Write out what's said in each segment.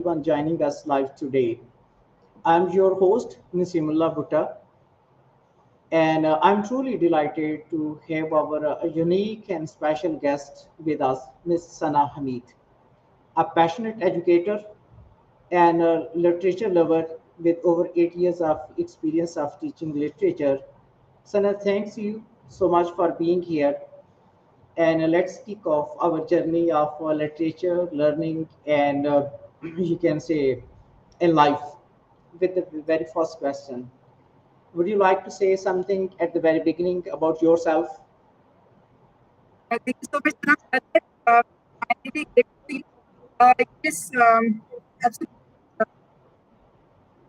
everyone joining us live today. I'm your host, Naseem Ullah Bhutta, and I'm truly delighted to have our unique and special guest with us, Ms. Sana Hameed, a passionate educator and a literature lover with over 8 years of experience of teaching literature. Sana, thanks you so much for being here. And let's kick off our journey of literature, learning, and you can say in life with the very first question. Would you like to say something at the very beginning about yourself? Thank you so much, Sana. I really great to see you. Yes, absolutely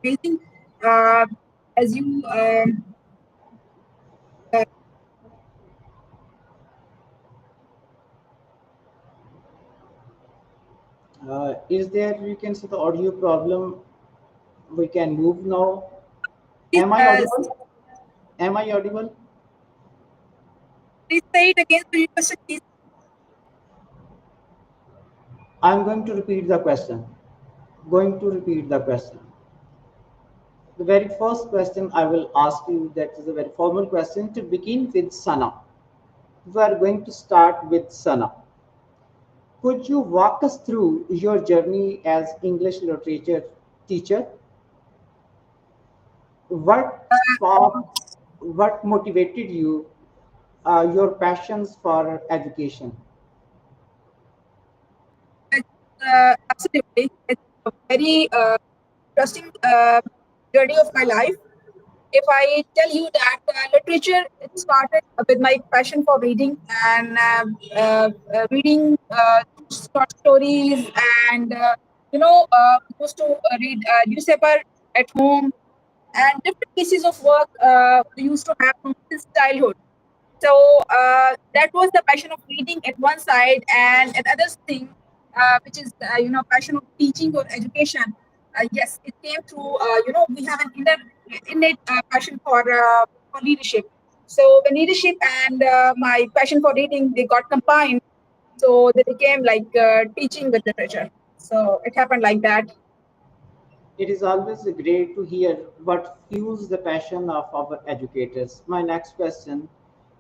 amazing. Uh, as you uh, Is there, you can say, the audio problem? We can move now. please, Am I audible? Am I audible? please say it again. So your question, please. I'm going to repeat the question. Going to repeat the question. The very first question I will ask you, that is a very formal question to begin with Sana. We are going to start with Sana. Could you walk us through your journey as English literature teacher? What sparked, what motivated you, your passions for education? Absolutely, it's a very interesting journey of my life. If I tell you that literature, it started with my passion for reading and reading short stories and used to read newspaper at home and different pieces of work we used to have from since childhood. So that was the passion of reading at one side, and another thing, which is passion of teaching or education. Yes, it came through. We have an innate passion for leadership. So the leadership and my passion for reading, they got combined. So they became like teaching with literature. So it happened like that. It is always great to hear what fuels the passion of our educators. My next question,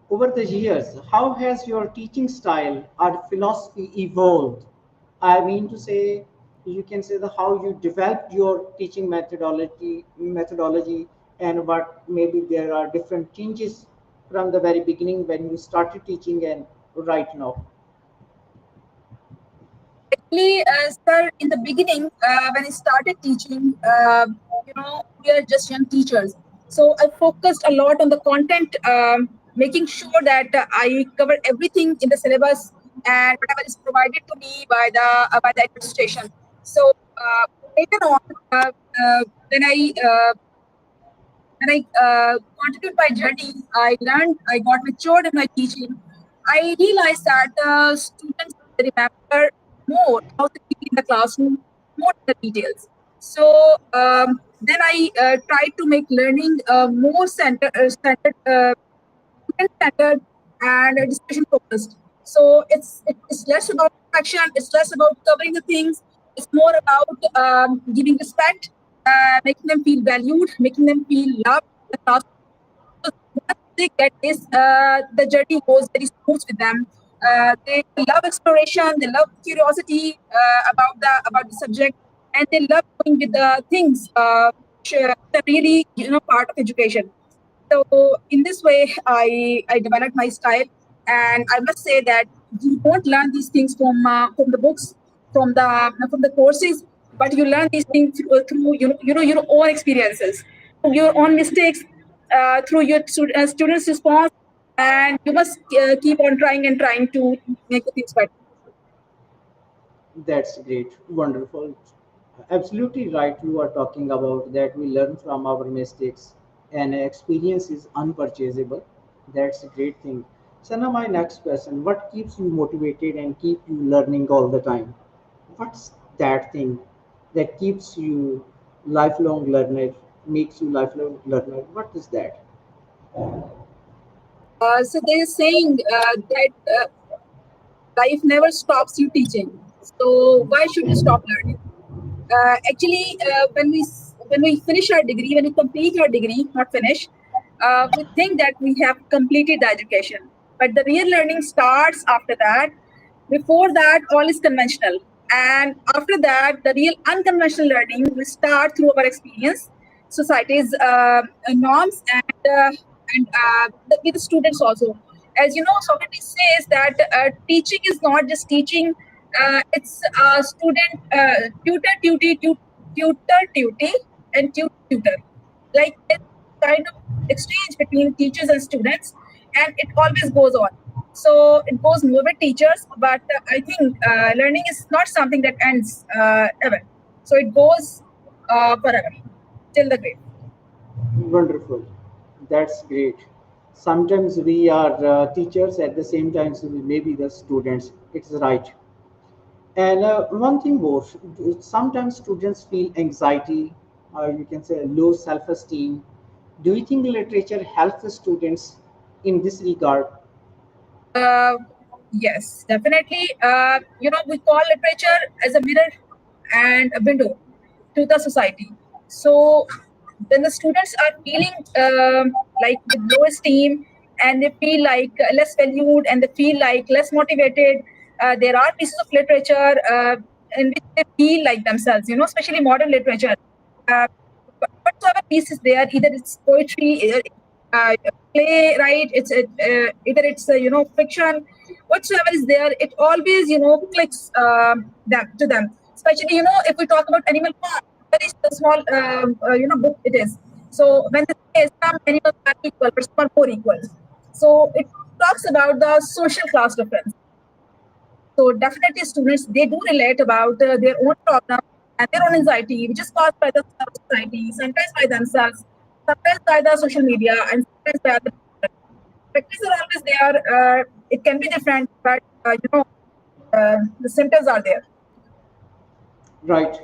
over the years, how has your teaching style or philosophy evolved? I mean to say, you can say the how you developed your teaching methodology, and what maybe there are different changes from the very beginning when you started teaching and right now. Actually, sir, in the beginning, when I started teaching, we are just young teachers. So I focused a lot on the content, making sure that I cover everything in the syllabus and whatever is provided to me by the administration. So later on, uh, uh, when I uh, continued my journey, I got matured in my teaching. I realized that students remember more how to be in the classroom, more in the details. So then I tried to make learning more student-centered and discussion focused. So it's less about action, it's less about covering the things. It's more about giving respect, making them feel valued, making them feel loved. In the classroom. Once they get this, the journey goes very smooth with them. They love exploration, they love curiosity about the subject, and they love going with the things which are really part of education. So in this way, I developed my style, and I must say that you don't learn these things from the books, from the courses, but you learn these things through your own experiences, through your own mistakes, through your students' response, and you must keep on trying and trying to make the things better. That's great, wonderful. Absolutely right. You are talking about that we learn from our mistakes, and experience is unpurchasable. That's a great thing. So now my next question: what keeps you motivated and keep you learning all the time? What's that thing that keeps you lifelong learner, makes you lifelong learner? What is that? So they're saying that life never stops you teaching. So why should you stop learning? Actually, when we finish our degree, when we complete our degree, not finish, we think that we have completed the education. But the real learning starts after that. Before that, all is conventional. And after that, the real unconventional learning will start through our experience, society's norms, and with the students also. As you know, Socrates says that teaching is not just teaching; it's student tutor duty, and tutor. Like it's kind of exchange between teachers and students, and it always goes on. So it goes more with teachers, but I think learning is not something that ends ever. So it goes forever till the grave. Wonderful. That's great. Sometimes we are teachers, at the same time so we may be the students. It's right. And one thing more, sometimes students feel anxiety, or you can say low self-esteem. Do you think literature helps the students in this regard? Uh, yes, definitely. We call literature as a mirror and a window to the society. So when the students are feeling like with low esteem, and they feel like less valued, and they feel like less motivated, there are pieces of literature in which they feel like themselves. Especially modern literature. Uh, whatsoever piece is there, either it's poetry, either uh, play, right? Either it's fiction, whatsoever is there, it always clicks them to them. Especially if we talk about Animal Farm, very small book it is. So when they say some animals are equal, but some are more equal. So it talks about the social class difference. So definitely students, they do relate about their own problems and their own anxiety, which is caused by the society, sometimes by themselves, sometimes by the social media, and sometimes by other people. Practice are always there. It can be different, but the symptoms are there. Right.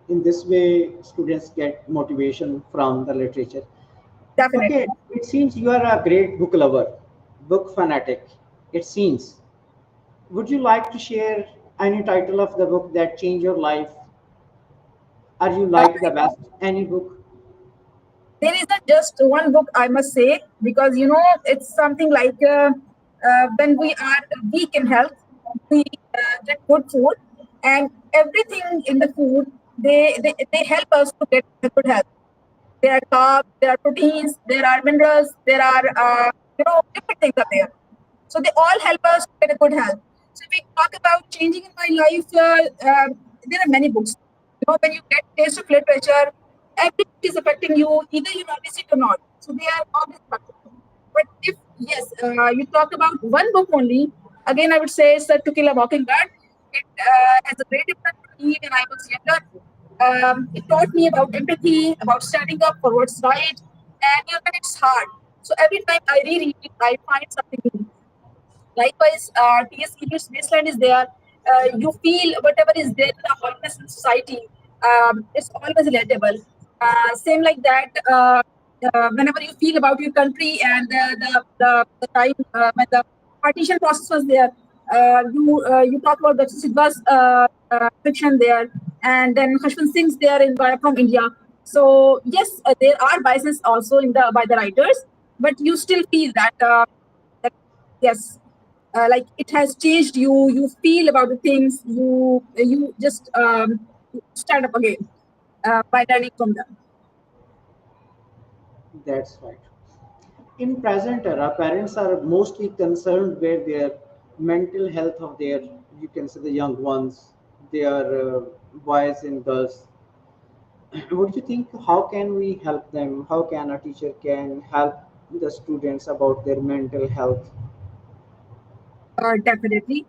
In this way, students get motivation from the literature. Okay, Definitely. it seems you are a great book lover, book fanatic. It seems. Would you like to share any title of the book that changed your life? Are you Uh, like the best? Any book? there isn't just one book, I must say, because it's something like when we are weak in health, we get good food, and everything in the food, they help us to get good health. There are carbs, there are proteins, there are minerals, there are different things are there. So they all help us to get a good health. So if we talk about changing in my life, there are many books. When you get taste of literature, everything is affecting you. Either you notice it or not. So they are always affecting you. But if yes, you talk about one book only, again I would say "Set to Kill a Mockingbird." It has a great impact on me when I was younger. It taught me about empathy, about standing up for what's right, and when it's hard. So every time I reread it, I find something new. Likewise, T.S. Eliot's Wasteland is there. You feel whatever is there in the hotness in society. It's always relatable. Same like that. Whenever you feel about your country and the time when the partition process was there, you talk about the Sidhwa's fiction there, and then Khushwant Singh's there from India. So yes, there are biases also in the by the writers, but you still feel that yes, like it has changed you. You feel about the things, you just stand up again by learning from them. That's right. In present era, parents are mostly concerned with their mental health of their, you can say the young ones, their boys and girls. What do you think? How can we help them? How can a teacher can help the students about their mental health? Definitely,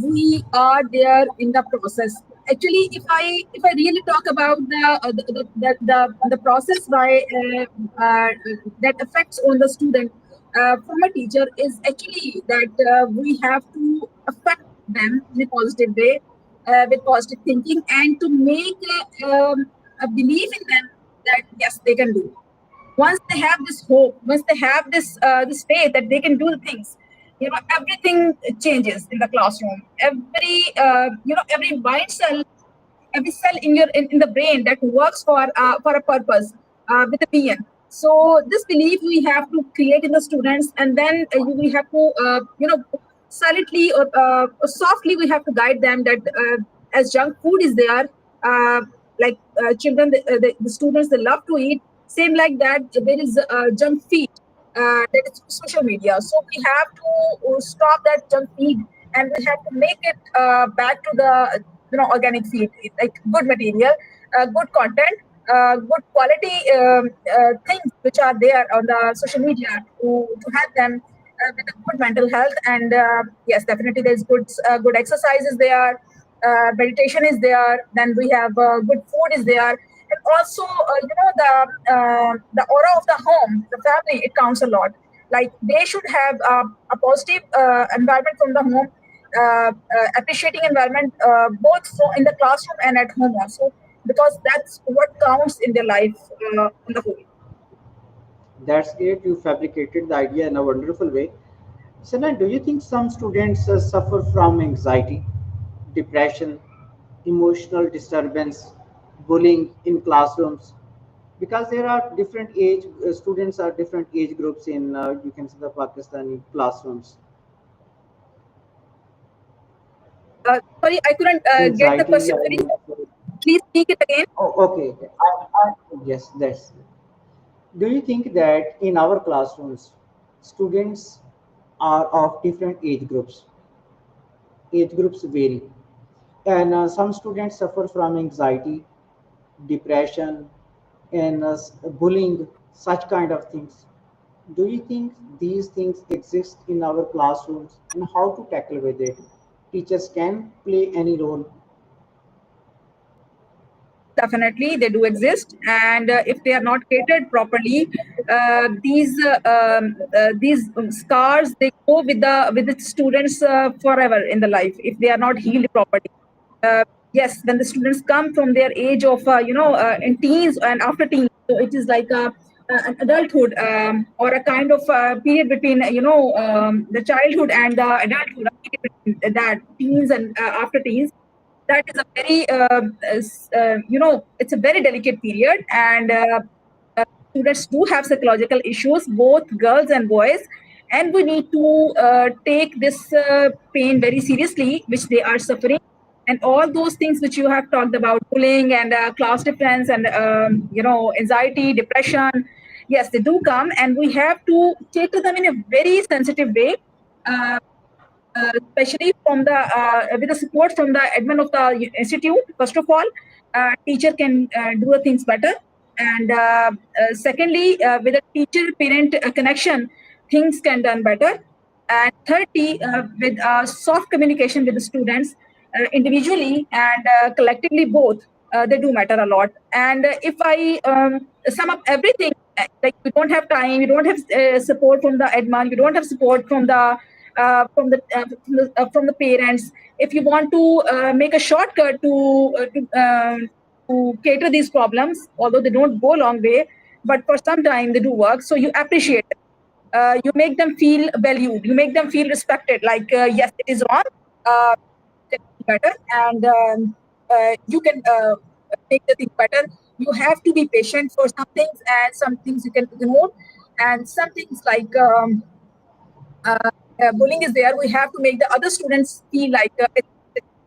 we are there in the process. Actually, if I really talk about the process that affects on the student from a teacher, is actually that we have to affect them in a positive way, with positive thinking, and to make a belief in them that yes, they can do. Once they have this hope, once they have this faith that they can do the things, everything changes in the classroom. Every mind cell every cell in your in the brain that works for a purpose with a being. So this belief we have to create in the students, and then we have to silently or softly we have to guide them that as junk food is there, like children, the students, they love to eat. Same like that, there is junk feed, that is social media. So we have to stop that junk feed, and we have to make it back to the organic feed, like good material, good content, good quality things which are there on the social media to help them with a good mental health. And yes, definitely there's good exercises there, meditation is there, then we have good food is there, and also the aura of the home, the family, it counts a lot. Like they should have a positive environment from the home, appreciating environment, both in the classroom and at home also, because that's what counts in their life on the whole. That's great. You fabricated the idea in a wonderful way. Sana, do you think some students suffer from anxiety, depression, emotional disturbance, bullying in classrooms? Because there are different age students are different age groups in you can say the Pakistani classrooms. Sorry, I couldn't get the Anxiety, question. I mean, Please speak it again. oh, okay, okay. Yes, that's. Do you think that in our classrooms, students are of different age groups? Age groups vary, and some students suffer from anxiety, depression, and bullying, such kind of things. Do you think these things exist in our classrooms, and how to tackle with it? Teachers can play any role. Definitely, they do exist, and if they are not catered properly, these scars, they go with the students forever in the life if they are not healed properly. Yes, when the students come from their age of in teens and after teens, so it is like an adulthood, or a kind of period between the childhood and the adulthood, a period between that teens and after teens. That is a very it's a very delicate period, and uh, students do have psychological issues, both girls and boys, and we need to take this pain very seriously which they are suffering. And all those things which you have talked about, bullying and class difference and anxiety, depression, yes, they do come, and we have to take to them in a very sensitive way, uh, especially from the with the support from the admin of the institute. First of all, teacher can do things better, and secondly, with a teacher parent connection, things can done better. And thirdly, with soft communication with the students, individually and collectively, both, they do matter a lot. And if I sum up everything, like we don't have time, we don't have support from the admin, we don't have support from the from the parents. If you want to make a shortcut to cater these problems, although they don't go a long way, but for some time they do work. So you appreciate it. You make them feel valued. You make them feel respected. Like yes, it is wrong. Uh, can be better, and you can make the thing better. You have to be patient for some things, and some things you can ignore, and some things like bullying is there. We have to make the other students feel like it's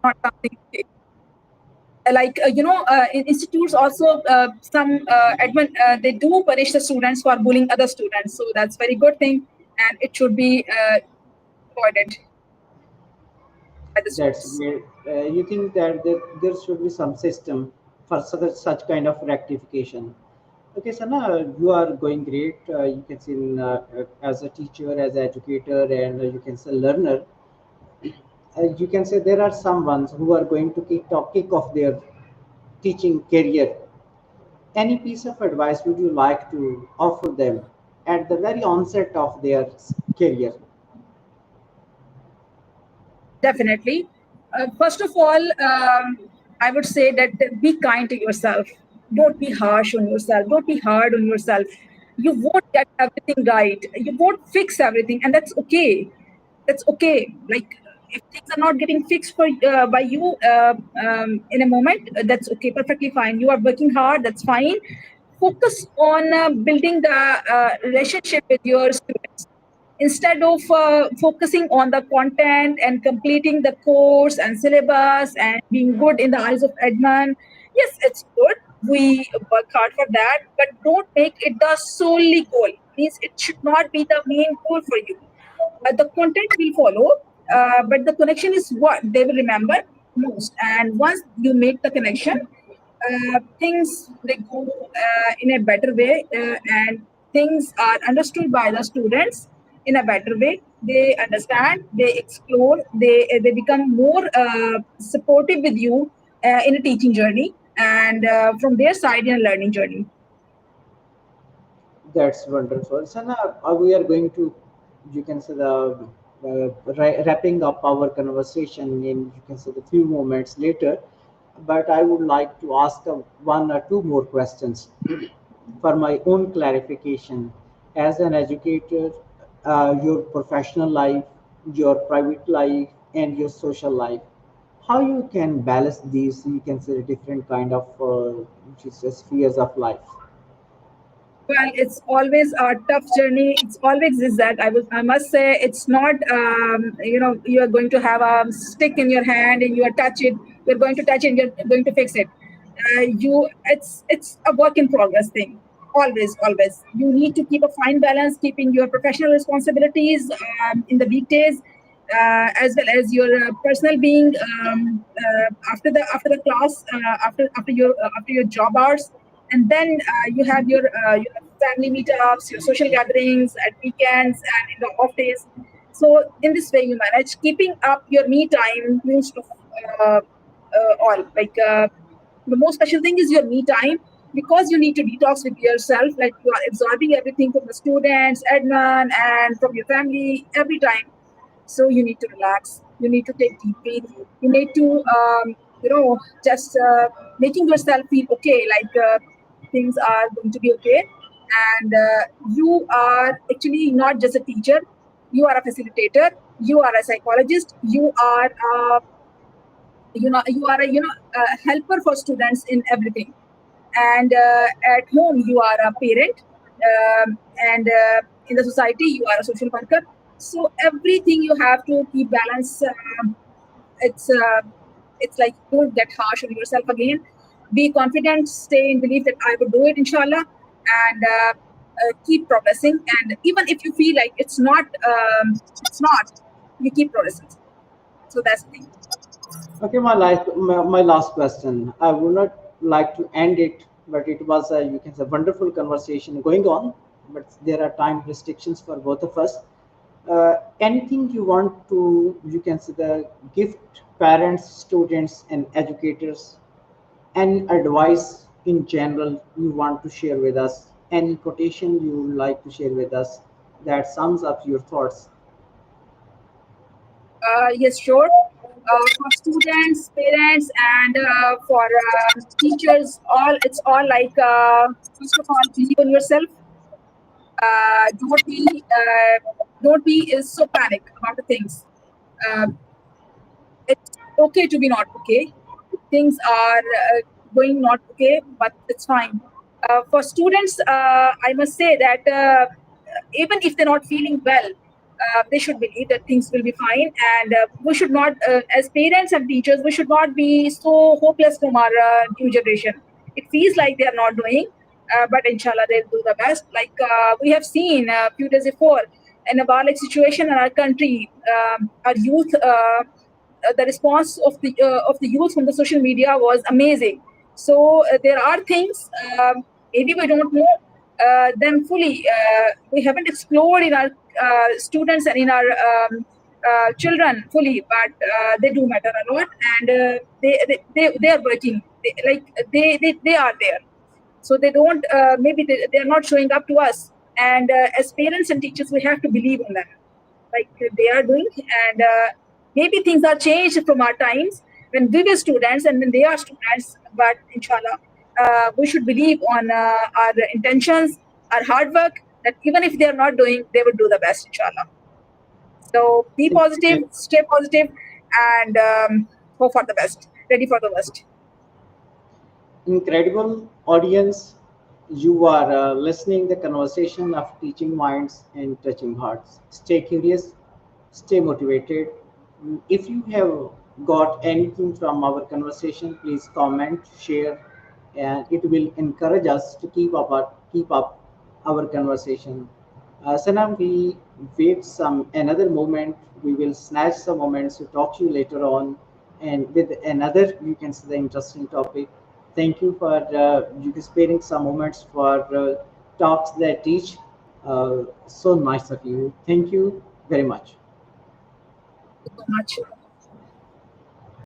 not something. Like in institutes also, some admin, they do punish the students for bullying other students. So that's very good thing, and it should be avoided by the That's students. where you think that there should be some system for such kind of rectification. Okay, Sana, you are going great. You can see as a teacher, as an educator, and you can say learner. You can say there are some ones who are going to kick off their teaching career. Any piece of advice would you like to offer them at the very onset of their career? Definitely. First of all, I would say that be kind to yourself. Don't be harsh on yourself. Don't be hard on yourself. You won't get everything right. You won't fix everything, and that's okay. That's okay. Like If things are not getting fixed for by you in a moment, that's okay, perfectly fine. You are working hard, that's fine. Focus on building the relationship with your students instead of focusing on the content and completing the course and syllabus and being good in the eyes of admin. Yes, it's good. We work hard for that, but don't make it the solely goal. Means it should not be the main goal for you. The content will follow, but the connection is what they will remember most. And once you make the connection, things they go in a better way, and things are understood by the students in a better way. They understand, they explore, they become more supportive with you in a teaching journey, and from their side in a learning journey. That's wonderful. Sana, we are going to, you can say, the wrapping up our conversation in, you can say, the few moments later. But I would like to ask one or two more questions for my own clarification. As an educator, your professional life, your private life, and your social life, how you can balance these, you can say, different kind of spheres of life? Well, it's always a tough journey. It's always is that I must say it's not. You are going to have a stick in your hand and you are touch it. You're going to touch it. And you're going to fix it. It's a work in progress thing. Always. You need to keep a fine balance, keeping your professional responsibilities in the weekdays, as well as your personal being after the class, after your job hours, and then you have your family meetups, your social gatherings at weekends and in the off days. So in this way, you manage keeping up your me time most of all. The most special thing is your me time, because you need to detox with yourself. Like, you are absorbing everything from the students, admin, and from your family every time. So you need to relax. You need to take deep breath. You need to, just making yourself feel okay, like things are going to be okay. And you are actually not just a teacher. You are a facilitator. You are a psychologist. You are a helper for students in everything. And at home you are a parent, and in the society you are a social worker. So everything you have to keep balance. It's uh, it's like, don't get harsh on yourself again. Be confident, stay in belief that I will do it, inshallah, and keep progressing. And even if you feel like it's not, you keep progressing. So that's the thing. Okay, my last question. I would not like to end it, but it was a, you can say, wonderful conversation going on. But there are time restrictions for both of us. Anything you want to, you can say, the gift parents, students, and educators? Any advice in general you want to share with us? Any quotation you would like to share with us that sums up your thoughts? Yes, sure. For students, parents, and for teachers, it's all like, first of all, believe in yourself. Uh, don't be don't be so panic about the things. Uh, it's okay to be not okay. Things are going not okay, but it's fine. For students, I must say that even if they're not feeling well, they should believe that things will be fine. And we should not, as parents and teachers, we should not be so hopeless from our new generation. It feels like they are not doing, but inshallah they'll do the best. Like we have seen a few days before, in a war-like situation in our country, our youth. The response of the youth from the social media was amazing. So there are things, maybe we don't know them fully. We haven't explored in our students and in our children fully, but they do matter a lot, and they are working. They are there. So they don't, maybe they are not showing up to us. And as parents and teachers, we have to believe in them, like they are doing. And maybe things are changed from our times when we were students and when they are students, but inshallah, we should believe on our intentions, our hard work, that even if they are not doing, they will do the best, inshallah. So be positive, stay positive, and hope for the best, ready for the worst. Incredible audience, you are listening the conversation of teaching minds and touching hearts. Stay curious, stay motivated. If you have got anything from our conversation, please comment, share, and it will encourage us to keep up our conversation. Sanam, we wait some another moment. We will snatch some moments to talk to you later on, and with another, you can say, the interesting topic. Thank you for you sparing some moments for talks that teach. So nice of you. Thank you very much. So much.